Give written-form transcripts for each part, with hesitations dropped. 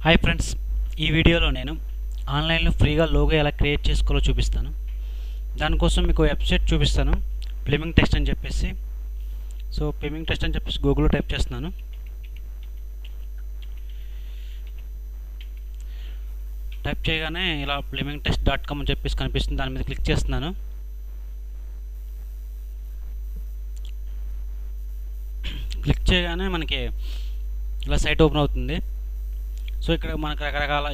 Hi friends, ఈ వీడియోలో నేను ఆన్లైన్లో ఫ్రీగా లోగో ఎలా క్రియేట్ చేసుకోవాలో చూపిస్తాను. దానికోసం మీకు వెబ్సైట్ చూపిస్తాను, ప్లమింగ్ టెక్స్ట్ అని చెప్పేసి. సో ప్లమింగ్ టెక్స్ట్ అని చెప్పేసి గూగుల్లో టైప్ చేస్తున్నాను. టైప్ చేయగానే ఇలా plumingtext.com అని చెప్పేసి కనిపిస్తుంది. దాని మీద క్లిక్ చేస్తున్నాను. క్లిక్ చేయగానే మనకి ఇలా సైట్ ఓపెన్ అవుతుంది. సో ఇక్కడ మనకు రకరకాల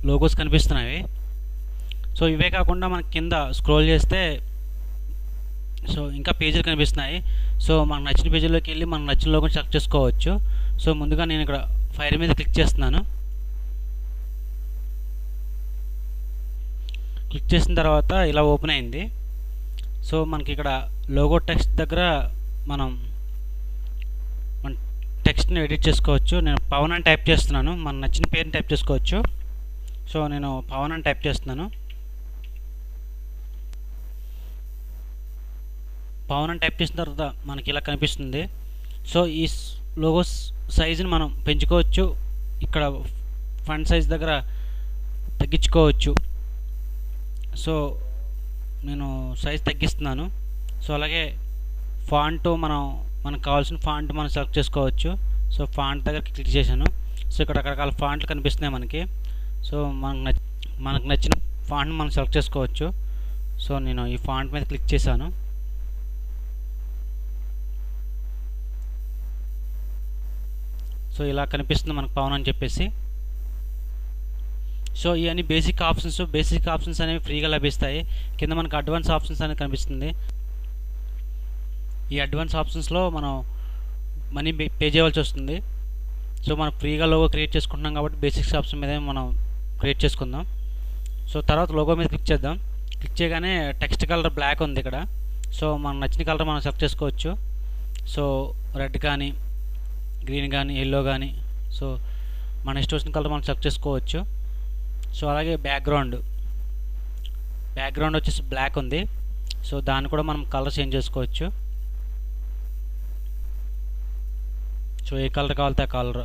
లోగోస్ కనిపిస్తున్నాయి. సో ఇవే కాకుండా మనకి కింద స్క్రోల్ చేస్తే సో ఇంకా పేజీలు కనిపిస్తున్నాయి. సో మనకు నచ్చిన పేజీలోకి వెళ్ళి మనకు నచ్చిన లోగోని సెలెక్ట్ చేసుకోవచ్చు. సో ముందుగా నేను ఇక్కడ ఫైర్ మీద క్లిక్ చేస్తున్నాను. క్లిక్ చేసిన తర్వాత ఇలా ఓపెన్ అయింది. సో మనకి ఇక్కడ లోగో టెక్స్ట్ దగ్గర మనం మన టెక్స్ట్ని ఎడిట్ చేసుకోవచ్చు. నేను పవన్ అని టైప్ చేస్తున్నాను. మన నచ్చిన పేరుని టైప్ చేసుకోవచ్చు. సో నేను పవన్ అని టైప్ చేస్తున్నాను. పవన్ అని టైప్ చేసిన తర్వాత మనకి ఇలా కనిపిస్తుంది. సో ఈ లోగో సైజుని మనం పెంచుకోవచ్చు. ఇక్కడ ఫంట్ సైజ్ దగ్గర తగ్గించుకోవచ్చు. సో నేను సైజ్ తగ్గిస్తున్నాను. సో అలాగే ఫాంట్ మనకు కావాల్సిన ఫాంట్ మనం సెలెక్ట్ చేసుకోవచ్చు. సో ఫాంట్ దగ్గర క్లిక్ చేశాను. సో ఇక్కడ రకరకాల ఫాంట్లు కనిపిస్తున్నాయి మనకి. సో మనకు నచ్చిన ఫాంట్ మనం సెలెక్ట్ చేసుకోవచ్చు. సో నేను ఈ ఫాంట్ మీద క్లిక్ చేశాను. సో ఇలా కనిపిస్తుంది మనకు పవన్ అని చెప్పేసి. సో ఇవన్నీ బేసిక్ ఆప్షన్స్ అనేవి ఫ్రీగా లభిస్తాయి. కింద మనకు అడ్వాన్స్ ఆప్షన్స్ అనేది కనిపిస్తుంది. ఈ అడ్వాన్స్ ఆప్షన్స్లో మనం మనీ పే చేయవలసి వస్తుంది. సో మనం ఫ్రీగా లోగో క్రియేట్ చేసుకుంటున్నాం కాబట్టి బేసిక్స్ ఆప్షన్ మీద మనం క్రియేట్ చేసుకుందాం. సో తర్వాత లోగో మీద క్లిక్ చేద్దాం. క్లిక్ చేయగానే టెక్స్ట్ కలర్ బ్లాక్ ఉంది ఇక్కడ. సో మనకు నచ్చిన కలర్ మనం సెలెక్ట్ చేసుకోవచ్చు. సో రెడ్ కానీ, గ్రీన్ కానీ, ఎల్లో కానీ, సో మన ఇష్టం వచ్చిన కలర్ మనం సెలెక్ట్ చేసుకోవచ్చు. సో అలాగే బ్యాక్గ్రౌండ్ వచ్చేసి బ్లాక్ ఉంది. సో దాన్ని కూడా మనం కలర్ చేంజ్ చేసుకోవచ్చు. సో ఏ కలర్ కావాలితే ఆ కలర్.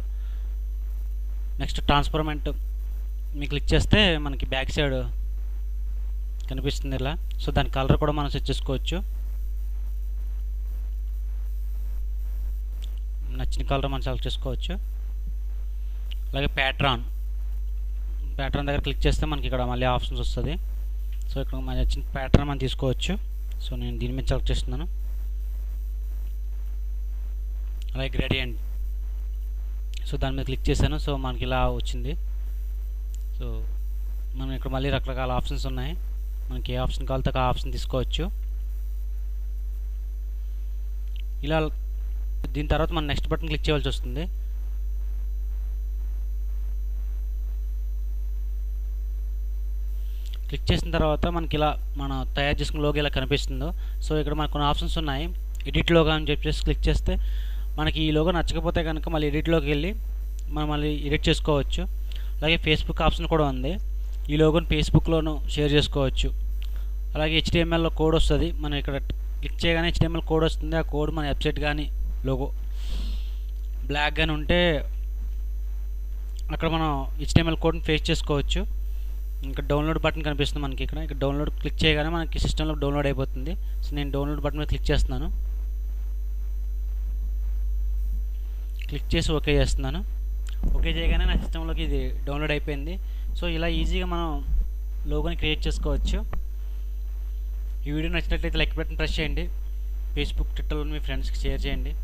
నెక్స్ట్ ట్రాన్స్పర్మెంట్ మీకు క్లిక్ చేస్తే మనకి బ్యాక్ సైడ్ కనిపిస్తుంది ఇలా. సో దాని కలర్ కూడా మనం సెట్ చేసుకోవచ్చు. నచ్చిన కలర్ మనం సెలెక్ట్ చేసుకోవచ్చు. అలాగే ప్యాట్రాన్ దగ్గర క్లిక్ చేస్తే మనకి ఇక్కడ మళ్ళీ ఆప్షన్స్ వస్తుంది. సో ఇక్కడ మన నచ్చిన ప్యాటర్న్ మనం తీసుకోవచ్చు. సో నేను దీని మీద సెలెక్ట్ చేస్తున్నాను. అలాగే గ్రేడియంట్, సో దాని మీద క్లిక్ చేశాను. సో మనకి ఇలా వచ్చింది. సో మనం ఇక్కడ మళ్ళీ రకరకాల ఆప్షన్స్ ఉన్నాయి. మనకి ఏ ఆప్షన్ కావాలితే ఆ ఆప్షన్ తీసుకోవచ్చు. ఇలా దీని తర్వాత మనం నెక్స్ట్ బటన్ క్లిక్ చేయవలసి వస్తుంది. క్లిక్ చేసిన తర్వాత మనకి ఇలా మనం తయారు చేసుకున్న లోగో ఇలా కనిపిస్తుందో. సో ఇక్కడ మనకు కొన్ని ఆప్షన్స్ ఉన్నాయి. ఎడిట్ లోగో అని చెప్పేసి క్లిక్ చేస్తే మనకి ఈ లోగో నచ్చకపోతే కనుక మళ్ళీ ఎడిట్లోకి వెళ్ళి మనం మళ్ళీ ఎడిట్ చేసుకోవచ్చు. అలాగే ఫేస్బుక్ ఆప్షన్ కూడా ఉంది. ఈ లోగోని ఫేస్బుక్లోనూ షేర్ చేసుకోవచ్చు. అలాగే HTML కోడ్ వస్తుంది. మనం ఇక్కడ క్లిక్ చేయగానే HTML కోడ్ వస్తుంది. ఆ కోడ్ మన వెబ్సైట్ కానీ లోగో బ్లాక్ కానీ ఉంటే అక్కడ మనం HTML కోడ్ని పేస్ట్ చేసుకోవచ్చు. ఇంకా డౌన్లోడ్ బటన్ కనిపిస్తుంది మనకి ఇక్కడ డౌన్లోడ్ క్లిక్ చేయగానే మనకి సిస్టంలో డౌన్లోడ్ అయిపోతుంది. సో నేను డౌన్లోడ్ బటన్ మీద క్లిక్ చేస్తున్నాను. క్లిక్ చేసి ఓకే చేస్తున్నాను. ఓకే చేయగానే నా సిస్టంలోకి ఇది డౌన్లోడ్ అయిపోయింది. సో ఇలా ఈజీగా మనం లోగోని క్రియేట్ చేసుకోవచ్చు. ఈ వీడియో నచ్చినట్లయితే లైక్ బటన్ ప్రెస్ చేయండి. ఫేస్బుక్, ట్విట్టర్లో మీ ఫ్రెండ్స్కి షేర్ చేయండి.